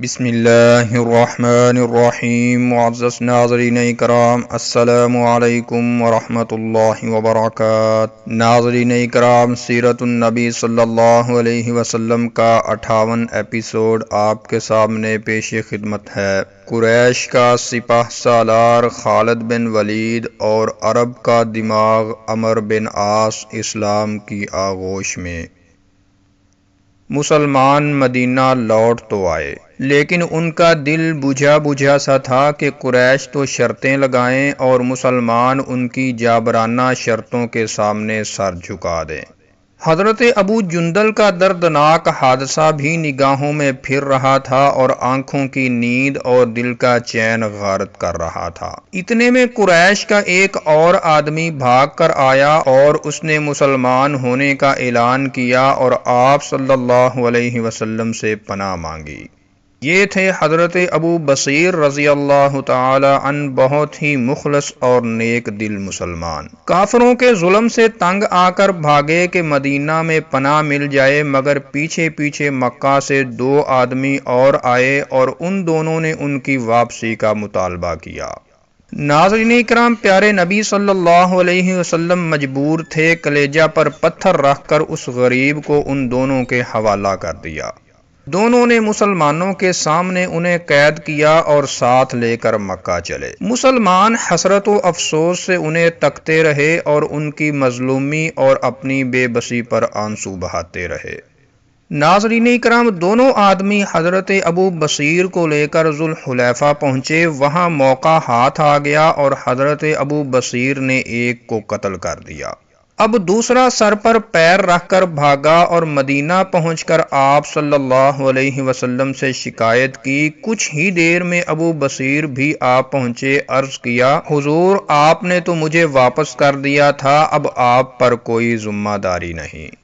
بسم اللہ الرحمن الرحیم۔ معزز ناظرین اکرام، السلام علیکم ورحمۃ اللہ وبرکاتہ۔ ناظرین اکرام، سیرت النبی صلی اللہ علیہ وسلم کا 58 ایپیسوڈ آپ کے سامنے پیش خدمت ہے۔ قریش کا سپہ سالار خالد بن ولید اور عرب کا دماغ عمرو بن عاص اسلام کی آغوش میں۔ مسلمان مدینہ لوٹ تو آئے، لیکن ان کا دل بجھا سا تھا کہ قریش تو شرطیں لگائیں اور مسلمان ان کی جابرانہ شرطوں کے سامنے سر جھکا دیں۔ حضرت ابو جندل کا دردناک حادثہ بھی نگاہوں میں پھر رہا تھا اور آنکھوں کی نیند اور دل کا چین غارت کر رہا تھا۔ اتنے میں قریش کا ایک اور آدمی بھاگ کر آیا اور اس نے مسلمان ہونے کا اعلان کیا اور آپ صلی اللہ علیہ وسلم سے پناہ مانگی۔ یہ تھے حضرت ابو بصیر رضی اللہ تعالی عنہ، بہت ہی مخلص اور نیک دل مسلمان۔ کافروں کے ظلم سے تنگ آ کر بھاگے کہ مدینہ میں پناہ مل جائے، مگر پیچھے پیچھے مکہ سے 2 آدمی اور آئے اور ان دونوں نے ان کی واپسی کا مطالبہ کیا۔ ناظرین اکرام، پیارے نبی صلی اللہ علیہ وسلم مجبور تھے، کلیجہ پر پتھر رکھ کر اس غریب کو ان دونوں کے حوالہ کر دیا۔ دونوں نے مسلمانوں کے سامنے انہیں قید کیا اور ساتھ لے کر مکہ چلے۔ مسلمان حسرت و افسوس سے انہیں تکتے رہے اور ان کی مظلومی اور اپنی بے بسی پر آنسو بہاتے رہے۔ ناظرین اکرام، دونوں آدمی حضرت ابو بصیر کو لے کر ذوالحلیفہ پہنچے۔ وہاں موقع ہاتھ آ گیا اور حضرت ابو بصیر نے ایک کو قتل کر دیا۔ اب دوسرا سر پر پیر رکھ کر بھاگا اور مدینہ پہنچ کر آپ صلی اللہ علیہ وسلم سے شکایت کی۔ کچھ ہی دیر میں ابو بصیر بھی آپ پہنچے۔ عرض کیا، حضور، آپ نے تو مجھے واپس کر دیا تھا، اب آپ پر کوئی ذمہ داری نہیں۔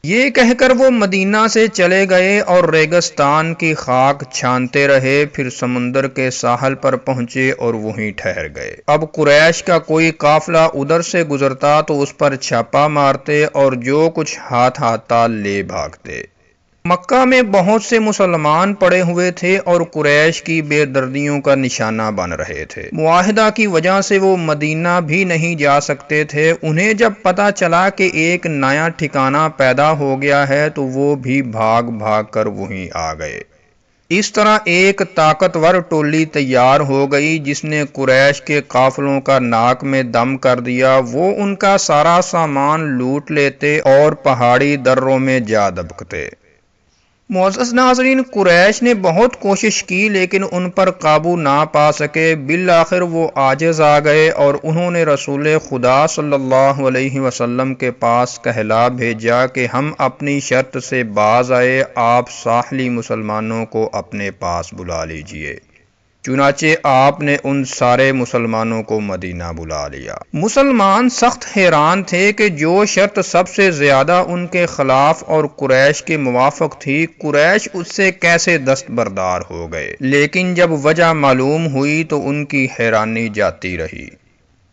یہ کہہ کر وہ مدینہ سے چلے گئے اور ریگستان کی خاک چھانتے رہے، پھر سمندر کے ساحل پر پہنچے اور وہیں ٹھہر گئے۔ اب قریش کا کوئی قافلہ ادھر سے گزرتا تو اس پر چھاپا مارتے اور جو کچھ ہاتھ آتا لے بھاگتے۔ مکہ میں بہت سے مسلمان پڑے ہوئے تھے اور قریش کی بے دردیوں کا نشانہ بن رہے تھے۔ معاہدہ کی وجہ سے وہ مدینہ بھی نہیں جا سکتے تھے۔ انہیں جب پتہ چلا کہ ایک نیا ٹھکانہ پیدا ہو گیا ہے تو وہ بھی بھاگ کر وہیں آ گئے۔ اس طرح ایک طاقتور ٹولی تیار ہو گئی جس نے قریش کے قافلوں کا ناک میں دم کر دیا۔ وہ ان کا سارا سامان لوٹ لیتے اور پہاڑی دروں میں جا دبکتے۔ معزز ناظرین، قریش نے بہت کوشش کی لیکن ان پر قابو نہ پا سکے۔ بالآخر وہ عاجز آ گئے اور انہوں نے رسول خدا صلی اللہ علیہ وسلم کے پاس کہلا بھیجا کہ ہم اپنی شرط سے باز آئے، آپ ساحلی مسلمانوں کو اپنے پاس بلا لیجئے۔ چنانچہ آپ نے ان سارے مسلمانوں کو مدینہ بلا لیا۔ مسلمان سخت حیران تھے کہ جو شرط سب سے زیادہ ان کے خلاف اور قریش کے موافق تھی، قریش اس سے کیسے دستبردار ہو گئے۔ لیکن جب وجہ معلوم ہوئی تو ان کی حیرانی جاتی رہی۔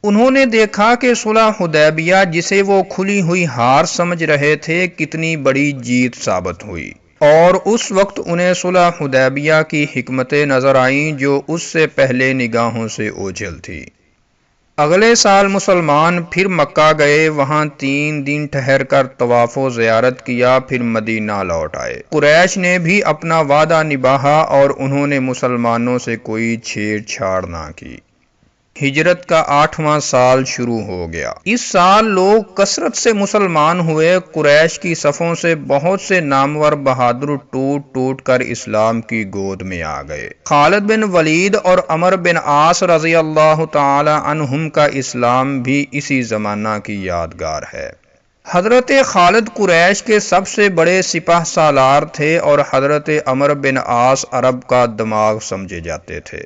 انہوں نے دیکھا کہ صلح حدیبیہ، جسے وہ کھلی ہوئی ہار سمجھ رہے تھے، کتنی بڑی جیت ثابت ہوئی، اور اس وقت انہیں صلح حدیبیہ کی حکمتیں نظر آئیں جو اس سے پہلے نگاہوں سے اوجھل تھی۔ اگلے سال مسلمان پھر مکہ گئے، وہاں 3 دن ٹھہر کر طواف و زیارت کیا، پھر مدینہ لوٹ آئے۔ قریش نے بھی اپنا وعدہ نبھایا اور انہوں نے مسلمانوں سے کوئی چھیڑ چھاڑ نہ کی۔ ہجرت کا 8واں سال شروع ہو گیا۔ اس سال لوگ کثرت سے مسلمان ہوئے۔ قریش کی صفوں سے بہت سے نامور بہادر ٹوٹ کر اسلام کی گود میں آ گئے۔ خالد بن ولید اور عمرو بن عاص رضی اللہ تعالی عنہم کا اسلام بھی اسی زمانہ کی یادگار ہے۔ حضرت خالد قریش کے سب سے بڑے سپہ سالار تھے اور حضرت عمرو بن عاص عرب کا دماغ سمجھے جاتے تھے۔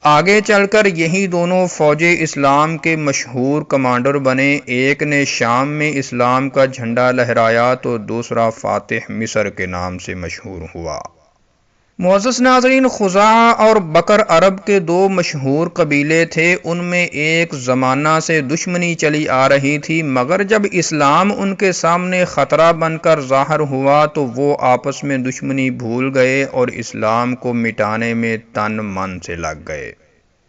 آگے چل کر یہی دونوں فوج اسلام کے مشہور کمانڈر بنے۔ ایک نے شام میں اسلام کا جھنڈا لہرایا تو دوسرا فاتح مصر کے نام سے مشہور ہوا۔ معزز ناظرین، خزاعہ اور بکر عرب کے دو مشہور قبیلے تھے۔ ان میں ایک زمانہ سے دشمنی چلی آ رہی تھی، مگر جب اسلام ان کے سامنے خطرہ بن کر ظاہر ہوا تو وہ آپس میں دشمنی بھول گئے اور اسلام کو مٹانے میں تن من سے لگ گئے۔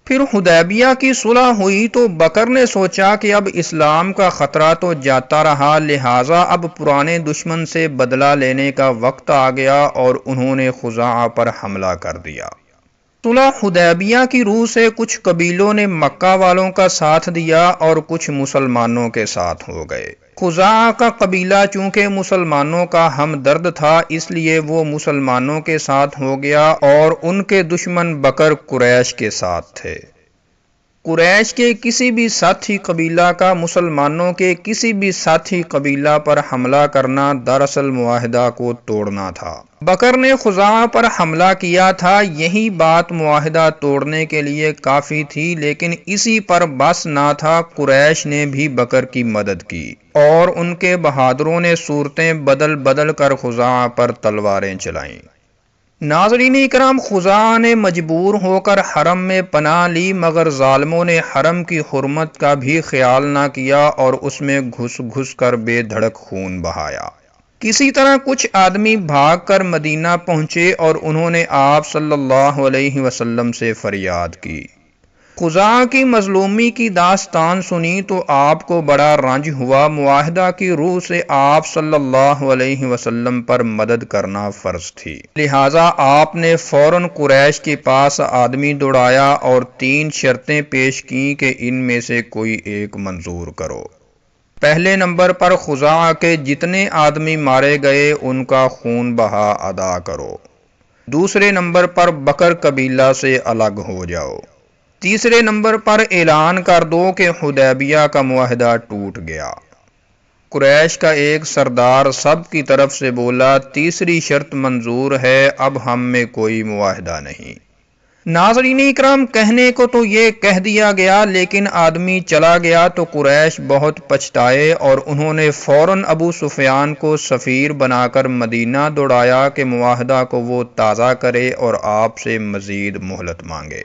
پھر حدیبیہ کی صلح ہوئی تو بکر نے سوچا کہ اب اسلام کا خطرہ تو جاتا رہا، لہٰذا اب پرانے دشمن سے بدلہ لینے کا وقت آ گیا اور انہوں نے خزاعہ پر حملہ کر دیا۔ صلح حدیبیہ کی روح سے کچھ قبیلوں نے مکہ والوں کا ساتھ دیا اور کچھ مسلمانوں کے ساتھ ہو گئے۔ خزاعہ کا قبیلہ چونکہ مسلمانوں کا ہمدرد تھا، اس لیے وہ مسلمانوں کے ساتھ ہو گیا اور ان کے دشمن بکر قریش کے ساتھ تھے۔ قریش کے کسی بھی ساتھی قبیلہ کا مسلمانوں کے کسی بھی ساتھی قبیلہ پر حملہ کرنا دراصل معاہدہ کو توڑنا تھا۔ بکر نے خزاعہ پر حملہ کیا تھا، یہی بات معاہدہ توڑنے کے لیے کافی تھی، لیکن اسی پر بس نہ تھا، قریش نے بھی بکر کی مدد کی اور ان کے بہادروں نے صورتیں بدل بدل کر خزاعہ پر تلواریں چلائیں۔ ناظرین اکرام، خزاعہ نے مجبور ہو کر حرم میں پناہ لی، مگر ظالموں نے حرم کی حرمت کا بھی خیال نہ کیا اور اس میں گھس گھس کر بے دھڑک خون بہایا۔ کسی طرح کچھ آدمی بھاگ کر مدینہ پہنچے اور انہوں نے آپ صلی اللہ علیہ وسلم سے فریاد کی۔ خزاعہ کی مظلومی کی داستان سنی تو آپ کو بڑا رنج ہوا۔ معاہدہ کی روح سے آپ صلی اللہ علیہ وسلم پر مدد کرنا فرض تھی، لہٰذا آپ نے فوراً قریش کے پاس آدمی دوڑایا اور 3 شرطیں پیش کیں کہ ان میں سے کوئی ایک منظور کرو۔ پہلے نمبر پر خزاعہ کے جتنے آدمی مارے گئے ان کا خون بہا ادا کرو۔ دوسرے نمبر پر بکر قبیلہ سے الگ ہو جاؤ۔ تیسرے نمبر پر اعلان کر دو کہ حدیبیہ کا معاہدہ ٹوٹ گیا۔ قریش کا ایک سردار سب کی طرف سے بولا، تیسری شرط منظور ہے، اب ہم میں کوئی معاہدہ نہیں۔ ناظرین اکرام، کہنے کو تو یہ کہہ دیا گیا، لیکن آدمی چلا گیا تو قریش بہت پچھتائے اور انہوں نے فوراً ابو سفیان کو سفیر بنا کر مدینہ دوڑایا کہ معاہدہ کو وہ تازہ کرے اور آپ سے مزید مہلت مانگے۔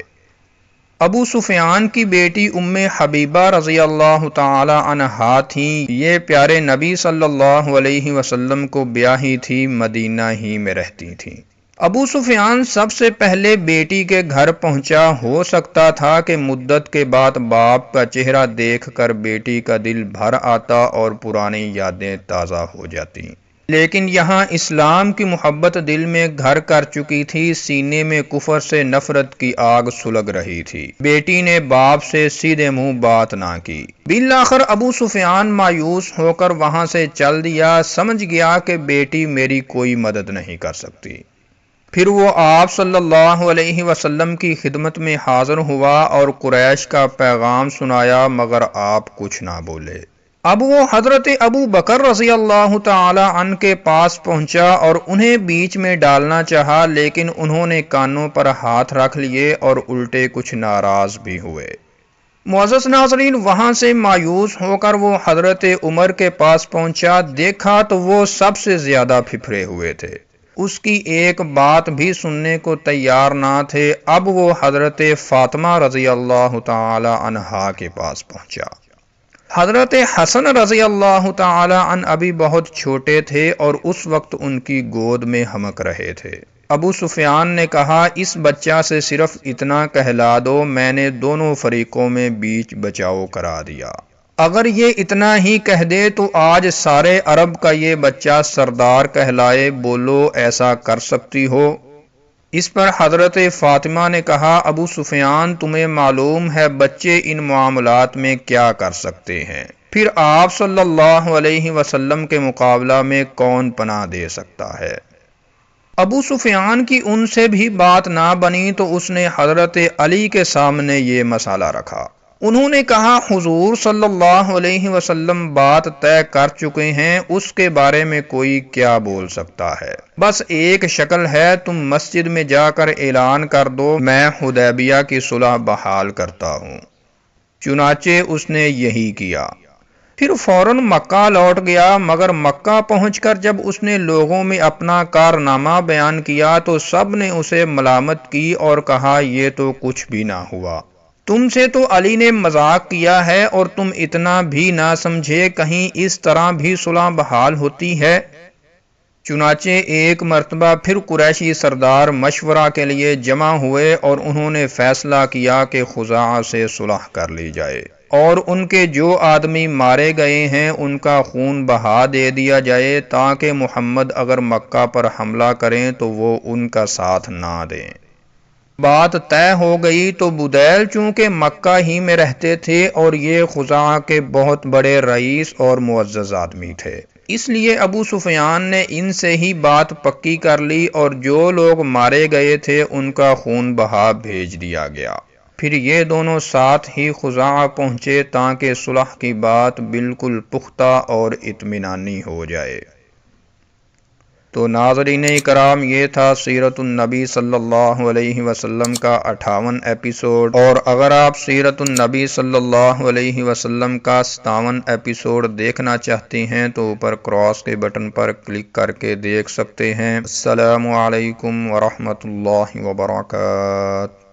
ابو سفیان کی بیٹی ام حبیبہ رضی اللہ تعالی عنہا تھیں، یہ پیارے نبی صلی اللہ علیہ وسلم کو بیاہی تھی، مدینہ ہی میں رہتی تھیں۔ ابو سفیان سب سے پہلے بیٹی کے گھر پہنچا، ہو سکتا تھا کہ مدت کے بعد باپ کا چہرہ دیکھ کر بیٹی کا دل بھر آتا اور پرانی یادیں تازہ ہو جاتی، لیکن یہاں اسلام کی محبت دل میں گھر کر چکی تھی، سینے میں کفر سے نفرت کی آگ سلگ رہی تھی۔ بیٹی نے باپ سے سیدھے منہ بات نہ کی۔ بالآخر ابو سفیان مایوس ہو کر وہاں سے چل دیا، سمجھ گیا کہ بیٹی میری کوئی مدد نہیں کر سکتی۔ پھر وہ آپ صلی اللہ علیہ وسلم کی خدمت میں حاضر ہوا اور قریش کا پیغام سنایا، مگر آپ کچھ نہ بولے۔ اب وہ حضرت ابو بکر رضی اللہ تعالی عنہ کے پاس پہنچا اور انہیں بیچ میں ڈالنا چاہا، لیکن انہوں نے کانوں پر ہاتھ رکھ لیے اور الٹے کچھ ناراض بھی ہوئے۔ معزز ناظرین، وہاں سے مایوس ہو کر وہ حضرت عمر کے پاس پہنچا، دیکھا تو وہ سب سے زیادہ پھپھرے ہوئے تھے، اس کی ایک بات بھی سننے کو تیار نہ تھے۔ اب وہ حضرت فاطمہ رضی اللہ تعالی عنہا کے پاس پہنچا۔ حضرت حسن رضی اللہ تعالی عنہ ابھی بہت چھوٹے تھے اور اس وقت ان کی گود میں ہمک رہے تھے۔ ابو سفیان نے کہا، اس بچہ سے صرف اتنا کہلا دو، میں نے دونوں فریقوں میں بیچ بچاؤ کرا دیا۔ اگر یہ اتنا ہی کہہ دے تو آج سارے عرب کا یہ بچہ سردار کہلائے، بولو ایسا کر سکتی ہو؟ اس پر حضرت فاطمہ نے کہا، ابو سفیان تمہیں معلوم ہے بچے ان معاملات میں کیا کر سکتے ہیں، پھر آپ صلی اللہ علیہ وسلم کے مقابلہ میں کون پناہ دے سکتا ہے؟ ابو سفیان کی ان سے بھی بات نہ بنی تو اس نے حضرت علی کے سامنے یہ مسئلہ رکھا۔ انہوں نے کہا، حضور صلی اللہ علیہ وسلم بات طے کر چکے ہیں، اس کے بارے میں کوئی کیا بول سکتا ہے؟ بس ایک شکل ہے، تم مسجد میں جا کر اعلان کر دو، میں حدیبیہ کی صلح بحال کرتا ہوں۔ چنانچہ اس نے یہی کیا۔ پھر فوراً مکہ لوٹ گیا، مگر مکہ پہنچ کر جب اس نے لوگوں میں اپنا کارنامہ بیان کیا تو سب نے اسے ملامت کی اور کہا یہ تو کچھ بھی نہ ہوا، تم سے تو علی نے مذاق کیا ہے اور تم اتنا بھی نہ سمجھے، کہیں اس طرح بھی صلح بحال ہوتی ہے؟ چنانچہ ایک مرتبہ پھر قریشی سردار مشورہ کے لیے جمع ہوئے اور انہوں نے فیصلہ کیا کہ خزاعہ سے صلح کر لی جائے اور ان کے جو آدمی مارے گئے ہیں ان کا خون بہا دے دیا جائے، تاکہ محمد اگر مکہ پر حملہ کریں تو وہ ان کا ساتھ نہ دیں۔ بات طے ہو گئی تو بدیل چونکہ مکہ ہی میں رہتے تھے اور یہ خزاعہ کے بہت بڑے رئیس اور معزز آدمی تھے، اس لیے ابو سفیان نے ان سے ہی بات پکی کر لی اور جو لوگ مارے گئے تھے ان کا خون بہا بھیج دیا گیا۔ پھر یہ دونوں ساتھ ہی خزاعہ پہنچے تاکہ صلح کی بات بالکل پختہ اور اطمینانی ہو جائے۔ تو ناظرین کرام، یہ تھا سیرت النبی صلی اللہ علیہ وسلم کا 58 ایپیسوڈ، اور اگر آپ سیرت النبی صلی اللہ علیہ وسلم کا 57 ایپیسوڈ دیکھنا چاہتے ہیں تو اوپر کراس کے بٹن پر کلک کر کے دیکھ سکتے ہیں۔ السلام علیکم ورحمۃ اللہ وبرکاتہ۔